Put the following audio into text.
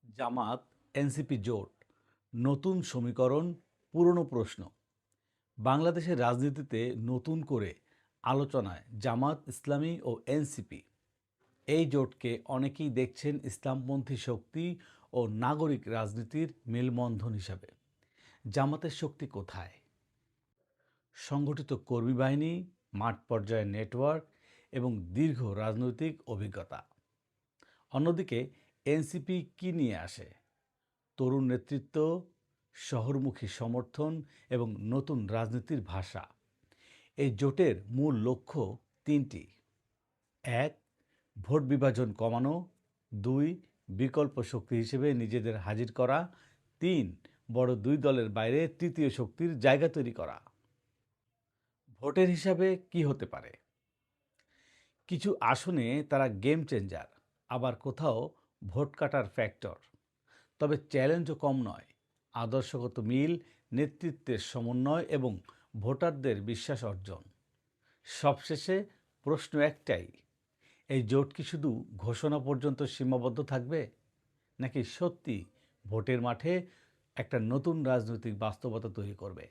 জামাত NCP জোট নতুন সমীকরণ পুরনো প্রশ্ন বাংলাদেশের রাজনীতিতে নতুন করে আলোচনায় জামাত ইসলামী ও এনসিপি এই জোটকে অনেকেই দেখছেন ইসলামপন্থী শক্তি ও নাগরিক রাজনীতির মেলবন্ধন হিসাবে। জামাতের শক্তি কোথায়? সংগঠিত কর্মী বাহিনী, মাঠ পর্যায়ের নেটওয়ার্ক এবং দীর্ঘ রাজনৈতিক অভিজ্ঞতা। অন্যদিকে এনসিপি কি নিয়ে আসে? তরুণ নেতৃত্ব, শহরমুখী সমর্থন এবং নতুন রাজনীতির ভাষা। এই জোটের মূল লক্ষ্য তিনটি: এক, ভোট বিভাজন কমানো; দুই, বিকল্প শক্তি হিসেবে নিজেদের হাজির করা; তিন, বড় দুই দলের বাইরে তৃতীয় শক্তির জায়গা তৈরি করা। ভোটের হিসাবে কি হতে পারে? কিছু আসনে তারা গেম চেঞ্জার, আবার কোথাও ভোট কাটার ফ্যাক্টর। তবে চ্যালেঞ্জও কম নয়: আদর্শগত মিল, নেতৃত্বের সমন্বয় এবং ভোটারদের বিশ্বাস অর্জন। সবশেষে প্রশ্ন একটাই: এই জোট কি শুধু ঘোষণা পর্যন্ত সীমাবদ্ধ থাকবে, নাকি সত্যি ভোটের মাঠে একটা নতুন রাজনৈতিক বাস্তবতা তৈরি করবে?